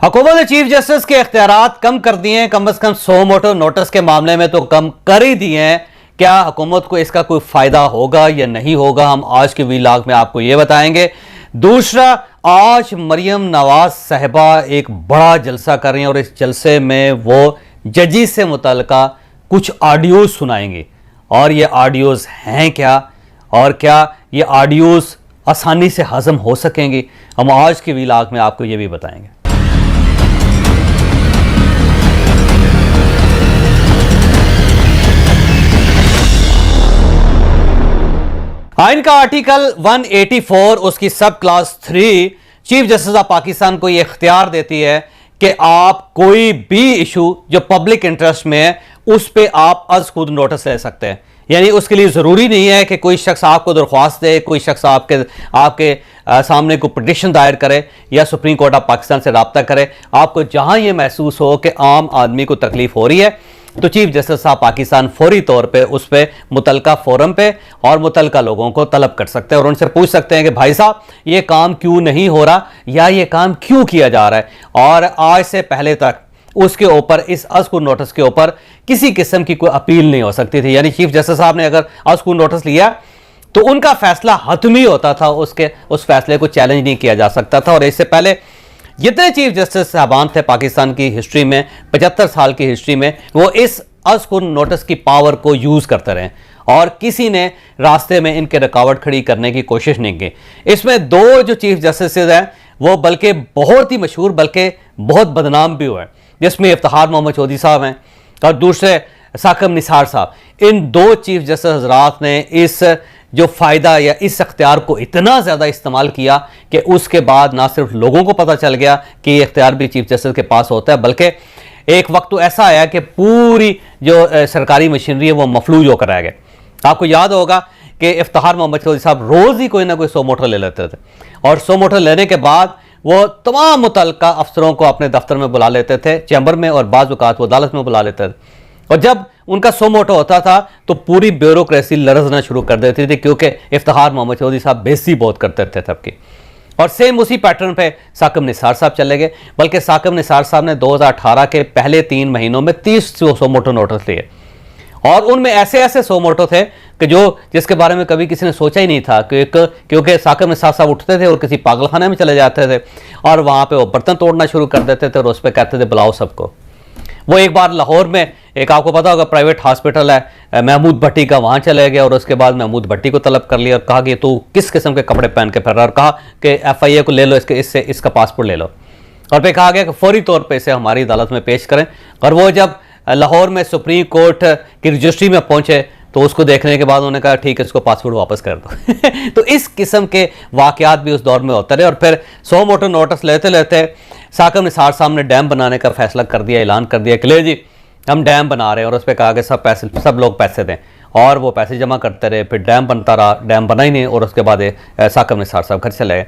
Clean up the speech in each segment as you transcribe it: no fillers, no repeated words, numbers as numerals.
हुकूमत ने chief justice के इख्तियारात कम कर दिए हैं, कम से कम सो मोटो नोटिस के मामले में तो कम कर ही दिए हैं। क्या हुकूमत को इसका कोई फायदा होगा या नहीं होगा, हम आज के वीलॉग में आपको ये बताएंगे। दूसरा, आज मरियम नवाज साहिबा एक बड़ा जलसा कर रही हैं और इस जलसे में वो जजी से मुतल्लिका कुछ ऑडियोज सुनाएंगे और ये ऑडियोज हैं क्या, और क्या ये ऑडियोज आसानी से हजम हो सकेंगे, हम आज के वीलॉग में आपको ये भी बताएंगे। आइन का आर्टिकल 184 उसकी सब class 3 chief justice of Pakistan को यह इख्तियार देती है कि आप कोई भी इशू जो पब्लिक इंटरेस्ट में है उस पे आप अज खुद नोटिस ले सकते हैं। यानी उसके लिए ज़रूरी नहीं है कि कोई शख्स आपको दरख्वास्त दे, कोई शख्स आपके सामने कोई पिटीशन दायर करे या सुप्रीम कोर्ट ऑफ पाकिस्तान से रब्ता करे। आपको जहां यह महसूस हो कि आम आदमी को तकलीफ हो रही है तो चीफ जस्टिस ऑफ पाकिस्तान फौरी तौर पे उस पर मुतलका फोरम पे और मुतलका लोगों को तलब कर सकते हैं और उनसे पूछ सकते हैं कि भाई साहब ये काम क्यों नहीं हो रहा या ये काम क्यों किया जा रहा है। और आज से पहले तक उसके ऊपर, इस अज़कुर नोटिस के ऊपर किसी किस्म की कोई अपील नहीं हो सकती थी। यानी चीफ जस्टिस साहब ने अगर अज़कुर नोटिस लिया तो उनका फैसला हतमी होता था, उस फैसले को चैलेंज नहीं किया जा सकता था। और इससे पहले जितने चीफ जस्टिस साहबान थे पाकिस्तान की हिस्ट्री में, 75 साल की हिस्ट्री में, वो इस अज़कुर नोटिस की पावर को यूज़ करते रहे और किसी ने रास्ते में इनके रुकावट खड़ी करने की कोशिश नहीं की। इसमें दो जो चीफ जस्टिस हैं वो बल्कि बहुत ही मशहूर बल्कि बहुत बदनाम भी हुए, जिसमें इफ्तिखार मोहम्मद चौधरी साहब हैं और दूसरे साकिब निसार साहब। इन दो चीफ जस्टिस हजरात ने इस जो फ़ायदा या इस अख्तियार को इतना ज़्यादा इस्तेमाल किया कि उसके बाद ना सिर्फ लोगों को पता चल गया कि ये इख्तियार भी चीफ जस्टिस के पास होता है, बल्कि एक वक्त तो ऐसा आया कि पूरी जो सरकारी मशीनरी है वो मफलूज होकर रह गए। आपको याद होगा कि इफ्तिखार मोहम्मद चौधरी साहब रोज़ ही कोई ना कोई सो मोटर ले लेते थे और सो मोटर लेने के बाद वो तमाम मुतल्लिका अफसरों को अपने दफ्तर में बुला लेते थे, चैम्बर में, और बाज़ औक़ात वो अदालत में बुला लेते थे। और जब उनका सो मोटो होता था तो पूरी ब्यूरोक्रेसी लरजना शुरू कर देती थी, क्योंकि इफ्तिखार मोहम्मद चौधरी साहब बेइज्जती बहुत करते थे सबकी। और सेम उसी पैटर्न पे साकिब निसार साहब चले गए, बल्कि साकिब निसार साहब ने 2018 के पहले 3 महीनों में 30 सो मोटो नोटिस लिए और उनमें ऐसे ऐसे सो मोटो थे कि जिसके बारे में कभी किसी ने सोचा ही नहीं था, क्योंकि साकिब निसार साहब उठते थे और किसी पागलखाने में चले जाते थे और वहाँ पर वो बर्तन तोड़ना शुरू कर देते थे और उस पर कहते थे बुलाओ सबको। वो एक बार लाहौर में एक, आपको पता होगा, प्राइवेट हॉस्पिटल है महमूद भट्टी का, वहाँ चले गए और उसके बाद महमूद भट्टी को तलब कर लिया और कहा कि तू किस किस्म के कपड़े पहन के फिर रहा, और कहा कि FIA को ले लो, इसका पासपोर्ट ले लो, और फिर कहा गया कि फौरी तौर पे इसे हमारी अदालत में पेश करें। और वो जब लाहौर में सुप्रीम कोर्ट की रजिस्ट्री में पहुँचे तो उसको देखने के बाद उन्होंने कहा ठीक है, इसको पासपोर्ट वापस कर दो। तो इस किस्म के वाक़यात भी उस दौर में होते रहे। और फिर सो मोटो नोटिस लेते लेते साकिब निसार साहब ने डैम बनाने का फैसला कर दिया, ऐलान कर दिया कि ले जी हम डैम बना रहे हैं, और उस पर कहा कि सब लोग पैसे दें, और वो पैसे जमा करते रहे। फिर डैम बनता रहा, डैम बना ही नहीं, और उसके बाद साकिब निसार साहब घर चले गए।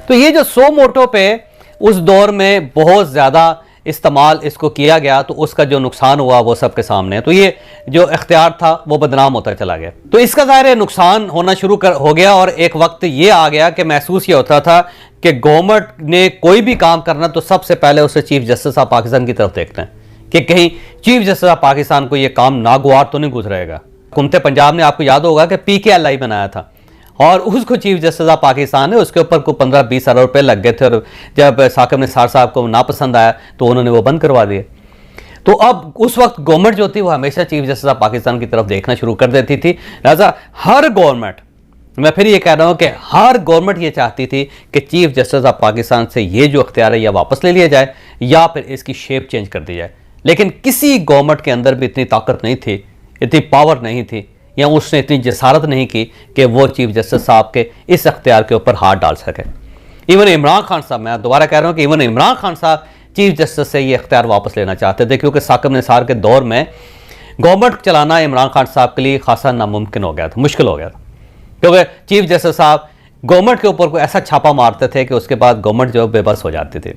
तो ये जो सो मोटो पे उस दौर में बहुत ज़्यादा इस्तेमाल इसको किया गया, तो उसका जो नुकसान हुआ वो सबके सामने है। तो ये जो इख्तियार था वो बदनाम होता चला गया, तो इसका ज़ाहिर नुकसान होना हो गया। और एक वक्त ये आ गया कि महसूस ये होता था कि गवर्नमेंट ने कोई भी काम करना तो सबसे पहले उसे चीफ जस्टिस ऑफ पाकिस्तान की तरफ देखते हैं कि कहीं चीफ जस्टिस ऑफ पाकिस्तान को ये काम नागवार तो नहीं गुजरेगा। हुकूमत पंजाब ने, आपको याद होगा कि PKLI बनाया था और उसको चीफ जस्टिस ऑफ पाकिस्तान है, उसके ऊपर को 15-20 अरब रुपये लग गए थे, और जब साकिब निसार साहब को नापसंद आया तो उन्होंने वो बंद करवा दिए। तो अब उस वक्त गवर्नमेंट जो थी वो हमेशा चीफ जस्टिस ऑफ पाकिस्तान की तरफ देखना शुरू कर देती थी। लिहाजा हर गवर्नमेंट, मैं फिर ये कह रहा हूँ कि हर गवर्नमेंट ये चाहती थी कि चीफ जस्टिस ऑफ पाकिस्तान से ये जो इख्तियार है या वापस ले लिया जाए या फिर इसकी शेप चेंज कर दी जाए। लेकिन किसी गवर्नमेंट के अंदर भी इतनी ताकत नहीं थी, इतनी पावर नहीं थी, या उसने इतनी जसारत नहीं की कि वो चीफ जस्टिस साहब के इस अख्तियार के ऊपर हाथ डाल सके। इवन इमरान खान साहब, मैं दोबारा कह रहा हूँ कि इवन इमरान खान साहब चीफ जस्टिस से ये इख्तियार वापस लेना चाहते थे, क्योंकि साकिब निसार के दौर में गवर्नमेंट चलाना इमरान खान साहब के लिए खासा नामुमकिन हो गया था, मुश्किल हो गया था, क्योंकि चीफ जस्टिस साहब गवर्नमेंट के ऊपर कोई ऐसा छापा मारते थे कि उसके बाद गवर्नमेंट जो बेबस हो जाती थी।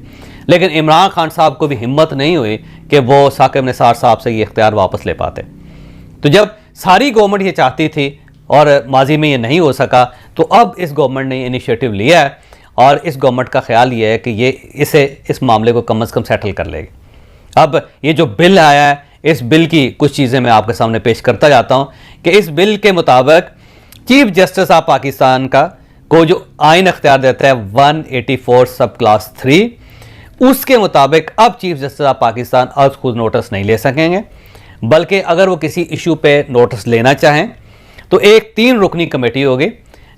लेकिन इमरान खान साहब को भी हिम्मत नहीं हुई कि वो साकिब निसार साहब से ये इख्तियार वापस ले पाते। तो जब सारी गवर्नमेंट ये चाहती थी और माजी में ये नहीं हो सका, तो अब इस गवर्नमेंट ने इनिशिएटिव लिया है और इस गवर्नमेंट का ख्याल ये है कि ये इस मामले को कम से कम सेटल कर लेगी। अब ये जो बिल आया है, इस बिल की कुछ चीज़ें मैं आपके सामने पेश करता जाता हूँ कि इस बिल के मुताबिक चीफ जस्टिस ऑफ पाकिस्तान को जो आइन अख्तियार देता है 184 सब क्लास 3, उसके मुताबिक अब चीफ जस्टिस ऑफ पाकिस्तान आज खुद नोटिस नहीं ले सकेंगे, बल्कि अगर वो किसी इशू पे नोटिस लेना चाहें तो एक 3 रुकनी कमेटी होगी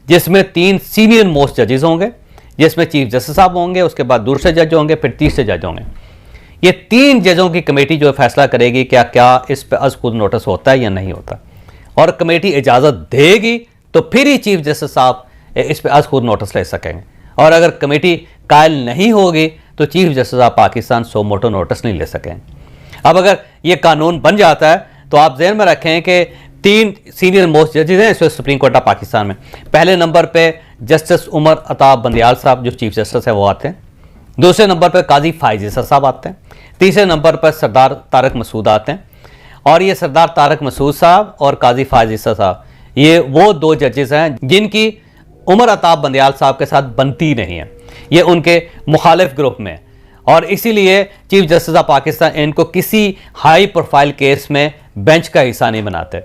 जिसमें 3 सीनियर मोस्ट जजेस होंगे, जिसमें चीफ जस्टिस साहब होंगे, उसके बाद दूसरे जज होंगे, फिर तीसरे जज होंगे। ये 3 जजों की कमेटी जो फैसला करेगी क्या इस पर आज खुद नोटिस होता है या नहीं होता, और कमेटी इजाज़त देगी तो फिर ही चीफ जस्टिस साहब इस पर आज खुद नोटिस ले सकेंगे, और अगर कमेटी कायल नहीं होगी तो chief justice of Pakistan suo motu notice नहीं ले सकेंगे। अब अगर ये कानून बन जाता है तो आप ज़हन में रखें कि 3 सीनियर मोस्ट जजेस हैं इस सुप्रीम कोर्ट ऑफ पाकिस्तान में। पहले नंबर पे जस्टिस उमर अताब बंदियाल साहब जो चीफ जस्टिस है वो आते हैं, दूसरे नंबर पर काजी फाइज इसर साहब आते हैं, तीसरे नंबर पर सरदार तारक मसूद आते हैं। और ये सरदार तारक मसूद साहब और काजी फाइज इसर साहब ये वो 2 जजेस हैं जिनकी उमर अताब बंदियाल साहब के साथ बनती नहीं है, ये उनके मुखालिफ ग्रुप में, और इसीलिए चीफ जस्टिस ऑफ पाकिस्तान इनको किसी हाई प्रोफाइल केस में बेंच का हिस्सा नहीं बनाते।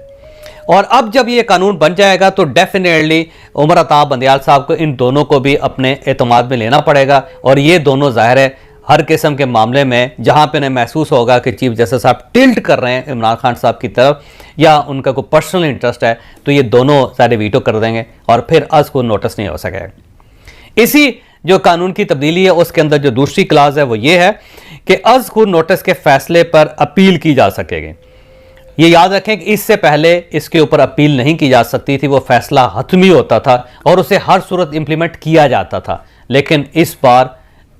और अब जब ये कानून बन जाएगा तो डेफिनेटली उमर अताब बंदियाल साहब को इन दोनों को भी अपने एतमाद में लेना पड़ेगा, और ये दोनों ज़ाहिर है हर किस्म के मामले में जहाँ पे उन्हें महसूस होगा कि चीफ जस्टिस साहब टिल्ट कर रहे हैं इमरान खान साहब की तरफ या उनका कोई पर्सनल इंटरेस्ट है, तो ये दोनों सारे वीटो कर देंगे और फिर आज को नोटिस नहीं हो सकेगा। इसी जो कानून की तब्दीली है उसके अंदर जो दूसरी क्लाज है वो ये है कि अज खुद नोटिस के फैसले पर अपील की जा सकेगी। ये याद रखें कि इससे पहले इसके ऊपर अपील नहीं की जा सकती थी, वो फैसला हतमी होता था और उसे हर सूरत इंप्लीमेंट किया जाता था। लेकिन इस बार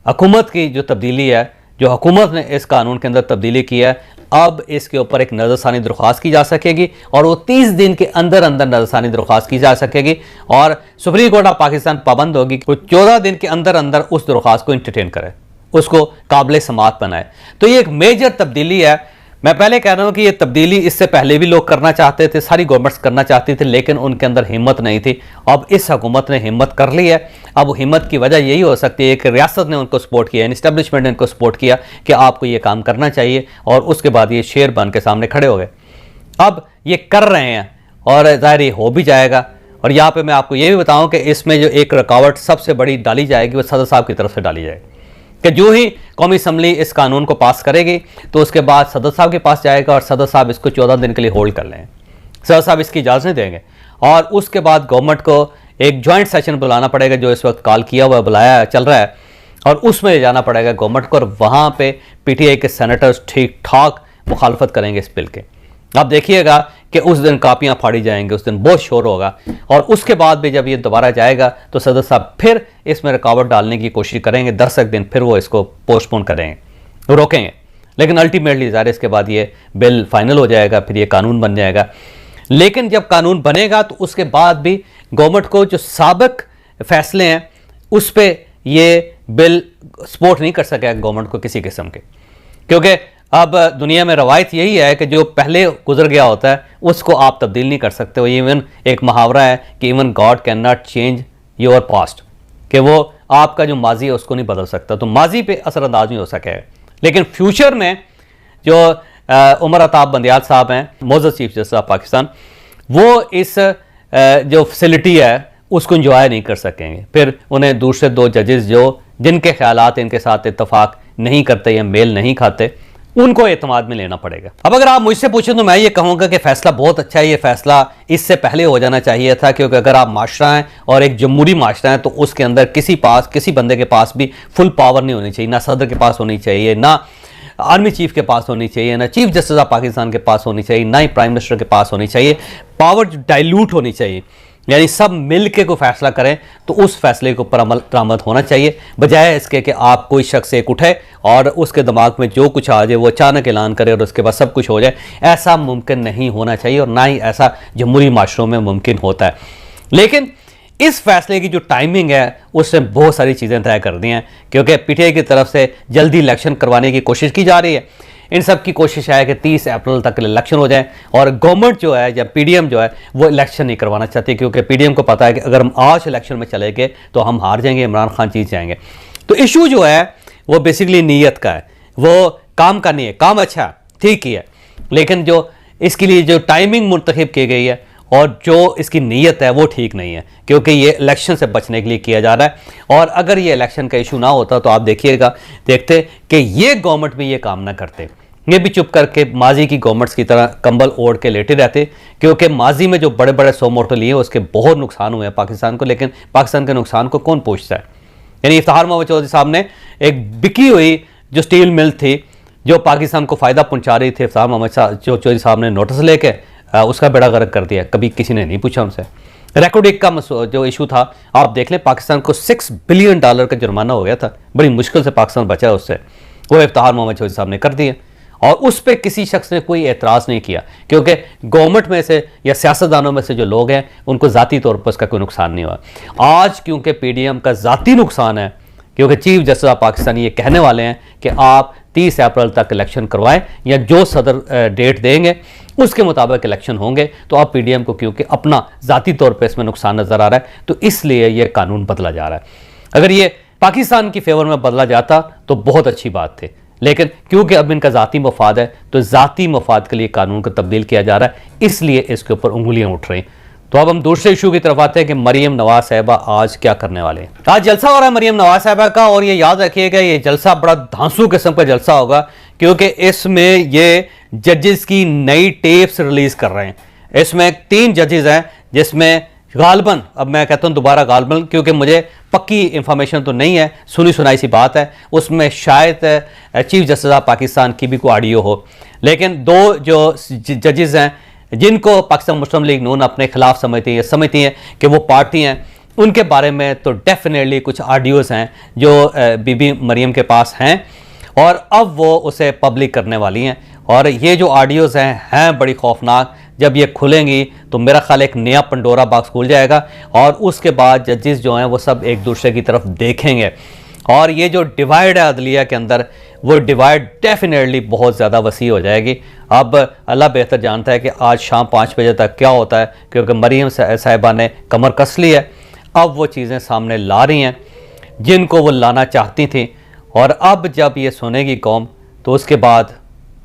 हुकूमत की जो तब्दीली है, जो हुकूमत ने इस कानून के अंदर तब्दीली की है, अब इसके ऊपर एक नज़रसानी दरख्वास्त की जा सकेगी और वो 30 दिन के अंदर अंदर नज़रसानी दरख्वास्त की जा सकेगी और सुप्रीम कोर्ट ऑफ पाकिस्तान पाबंद होगी कि 14 दिन के अंदर अंदर उस दरख्वास्त को इंटरटेन करे, उसको काबिल समाअत बनाए। तो ये एक मेजर तब्दीली है। मैं पहले कह रहा हूँ कि ये तब्दीली इससे पहले भी लोग करना चाहते थे, सारी गवर्नमेंट्स करना चाहती थी, लेकिन उनके अंदर हिम्मत नहीं थी। अब इस हुकूमत ने हिम्मत कर ली है। अब हिम्मत की वजह यही हो सकती है कि रियासत ने उनको सपोर्ट किया, इस्टेब्लिशमेंट ने उनको सपोर्ट किया कि आपको ये काम करना चाहिए, और उसके बाद ये शेर बन के सामने खड़े हो गए। अब ये कर रहे हैं और ज़ाहिर ये हो भी जाएगा। और यहाँ पर मैं आपको ये भी बताऊँ कि इसमें जो एक रुकावट सबसे बड़ी डाली जाएगी वो सदर साहब की तरफ से डाली जाएगी कि जो ही कौमी असम्बली इस कानून को पास करेगी तो उसके बाद सदर साहब के पास जाएगा और सदर साहब इसको 14 दिन के लिए होल्ड कर लें। सदर साहब इसकी इजाज़त नहीं देंगे और उसके बाद गवर्नमेंट को एक जॉइंट सेशन बुलाना पड़ेगा, जो इस वक्त कॉल किया हुआ बुलाया चल रहा है, और उसमें ले जाना पड़ेगा गवर्नमेंट को, और वहाँ पर PTI के सेनेटर्स ठीक ठाक मुखालफत करेंगे इस बिल के। आप देखिएगा कि उस दिन कापियां फाड़ी जाएंगी, उस दिन बहुत शोर होगा, और उसके बाद भी जब ये दोबारा जाएगा तो सदर साहब फिर इसमें रुकावट डालने की कोशिश करेंगे। 10 दिन फिर वो इसको पोस्टपोन करेंगे, रोकेंगे, लेकिन अल्टीमेटली ज़ाहिर इसके बाद ये बिल फाइनल हो जाएगा, फिर ये कानून बन जाएगा। लेकिन जब कानून बनेगा तो उसके बाद भी गवर्नमेंट को जो साबिक फैसले हैं उस पर ये बिल सपोर्ट नहीं कर सकेगा गवर्नमेंट को किसी किस्म के, क्योंकि अब दुनिया में रवायत यही है कि जो पहले गुजर गया होता है उसको आप तब्दील नहीं कर सकते हो। इवन एक मुहावरा है कि even God can not change your past, कि वो आपका जो माजी है उसको नहीं बदल सकता, तो माजी पे असरअंदाज नहीं हो सकेगा। लेकिन फ्यूचर में जो उमर अताब बंदियाल साहब हैं, मौजूद चीफ जस्टिस ऑफ पाकिस्तान, वो इस जो फैसिलिटी है उसको इंजॉय नहीं कर सकेंगे। फिर उन्हें दूसरे 2 जजेस जिनके ख्यालात इनके साथ इत्तफाक नहीं करते या मेल नहीं खाते, उनको एतमाद में लेना पड़ेगा। अब अगर आप मुझसे पूछें तो मैं ये कहूँगा कि फ़ैसला बहुत अच्छा है। ये फ़ैसला इससे पहले हो जाना चाहिए था, क्योंकि अगर आप माशरा हैं और एक जमहूरी माशरा है तो उसके अंदर किसी बंदे के पास भी फुल पावर नहीं होनी चाहिए, ना सदर के पास होनी चाहिए, ना आर्मी चीफ के पास होनी चाहिए, ना चीफ जस्टिस ऑफ पाकिस्तान के पास होनी चाहिए, ना ही प्राइम मिनिस्टर के पास होनी चाहिए। पावर डाइल्यूट होनी चाहिए, यानी सब मिल के कोई फैसला करें तो उस फैसले के ऊपर अमल दरामद होना चाहिए, बजाय इसके कि आप कोई शख्स एक उठे और उसके दिमाग में जो कुछ आ जाए वो अचानक ऐलान करे और उसके बाद सब कुछ हो जाए। ऐसा मुमकिन नहीं होना चाहिए और ना ही ऐसा जमहूरी माशरों में मुमकिन होता है। लेकिन इस फैसले की जो टाइमिंग है उससे बहुत सारी चीज़ें तय कर दी हैं, क्योंकि PTI की तरफ से जल्दी इलेक्शन करवाने की कोशिश की जा रही है। इन सब की कोशिश है कि 30 अप्रैल तक इलेक्शन हो जाए और गवर्नमेंट जो है या पीडीएम जो है वो इलेक्शन नहीं करवाना चाहती, क्योंकि पीडीएम को पता है कि अगर हम आज इलेक्शन में चले गए तो हम हार जाएंगे, इमरान खान जीत जाएंगे। तो इशू जो है वो बेसिकली नीयत का है, वो काम का नहीं है। काम अच्छा है, ठीक ही है, लेकिन जो इसके लिए जो टाइमिंग मुंतखब की गई है और जो इसकी नीयत है वो ठीक नहीं है, क्योंकि ये इलेक्शन से बचने के लिए किया जा रहा है। और अगर ये इलेक्शन का इशू ना होता तो आप देखते कि ये गवर्नमेंट भी ये काम ना करते, ये भी चुप करके माजी की गवर्नमेंट्स की तरह कंबल ओढ़ के लेटे रहते, क्योंकि माजी में जो बड़े बड़े सो मोटो लिए उसके बहुत नुकसान हुए हैं पाकिस्तान को, लेकिन पाकिस्तान के नुकसान को कौन पूछता है। यानी इफ्तार मोहम्मद चौधरी साहब ने एक बिकी हुई जो स्टील मिल थी जो पाकिस्तान को फ़ायदा पहुंचा रही थी, इफ्तार मोहम्मद चौधरी साहब ने नोटिस लेके उसका बेड़ा गर्क कर दिया, कभी किसी ने नहीं पूछा उनसे। रेकोडिक का जो इशू था आप देख लें, पाकिस्तान को $6 बिलियन का जुर्माना हो गया था, बड़ी मुश्किल से पाकिस्तान बचा उससे, वो इफ्तार मोहम्मद चौधरी साहब ने कर दिया और उस पर किसी शख्स ने कोई एतराज़ नहीं किया, क्योंकि गवर्नमेंट में से या सियासतदानों में से जो लोग हैं उनको ज़ाती तौर पर उसका कोई नुकसान नहीं हुआ। आज क्योंकि पीडीएम का ज़ाती नुकसान है, क्योंकि चीफ जस्टिस ऑफ पाकिस्तान ये कहने वाले हैं कि आप 30 अप्रैल तक इलेक्शन करवाएं या जो सदर डेट देंगे उसके मुताबिक इलेक्शन होंगे, तो आप पीडीएम को क्योंकि अपना ज़ाती तौर पर इसमें नुकसान नज़र आ रहा है तो इसलिए ये कानून बदला जा रहा है। अगर ये पाकिस्तान की फेवर में बदला जाता तो बहुत अच्छी बात थी, लेकिन क्योंकि अब इनका ज़ाती मफाद है तो ज़ाती मफाद के लिए कानून को तब्दील किया जा रहा है, इसलिए इसके ऊपर उंगलियां उठ रही। तो अब हम दूसरे इशू की तरफ आते हैं कि मरीम नवाज साहिबा आज क्या करने वाले हैं। आज जलसा हो रहा है मरीम नवाज साहिबा का, और ये याद रखिएगा ये जलसा बड़ा धांसू किस्म का जलसा होगा, क्योंकि इसमें ये जजेस की नई टेप्स रिलीज कर रहे हैं। इसमें 3 जजेस हैं, जिसमें गालबन, अब मैं कहता हूँ दोबारा गालबन क्योंकि मुझे पक्की इंफॉर्मेशन तो नहीं है, सुनी सुनाई सी बात है, उसमें शायद चीफ जस्टिस ऑफ पाकिस्तान की भी कोई ऑडियो हो, लेकिन 2 जो जजेस हैं जिनको पाकिस्तान मुस्लिम लीग नून अपने खिलाफ समझती हैं कि वो पार्टी हैं, उनके बारे में तो डेफिनेटली कुछ ऑडियोज़ हैं जो बीबी मरीम के पास हैं और अब वो उसे पब्लिक करने वाली हैं। और ये जो ऑडियोज़ हैं बड़ी खौफनाक, जब ये खुलेंगी तो मेरा ख्याल एक नया पंडोरा बॉक्स खुल जाएगा और उसके बाद जजेस जो हैं वो सब एक दूसरे की तरफ देखेंगे और ये जो डिवाइड है अदलिया के अंदर, वो डिवाइड डेफिनेटली बहुत ज़्यादा वसी हो जाएगी। अब अल्लाह बेहतर जानता है कि आज शाम 5 बजे तक क्या होता है, क्योंकि मरीम साहिबा ने कमर कस ली है। अब वो चीज़ें सामने ला रही हैं जिनको वो लाना चाहती थी, और अब जब ये सुनेगी कौम तो उसके बाद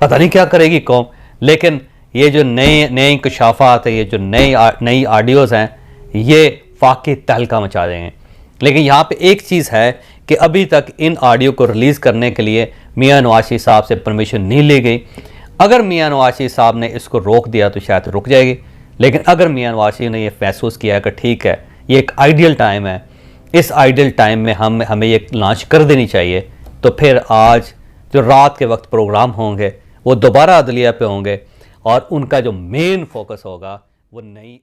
पता नहीं क्या करेगी कौम। लेकिन ये जो नए इंकशाफात है, ये जो नई ऑडियोज़ हैं, ये वाकई तहलका मचा देंगे। लेकिन यहाँ पे एक चीज़ है कि अभी तक इन ऑडियो को रिलीज़ करने के लिए मियां नवाज शरीफ साहब से परमिशन नहीं ली गई। अगर मियां नवाज शरीफ साहब ने इसको रोक दिया तो शायद रुक जाएगी, लेकिन अगर मियां नवाज शरीफ ने यह महसूस किया कि ठीक है ये एक आइडियल टाइम है, इस आइडियल टाइम में हमें ये लॉन्च कर देनी चाहिए, तो फिर आज जो रात के वक्त प्रोग्राम होंगे वो दोबारा अदलिया पे होंगे और उनका जो मेन फोकस होगा वो नई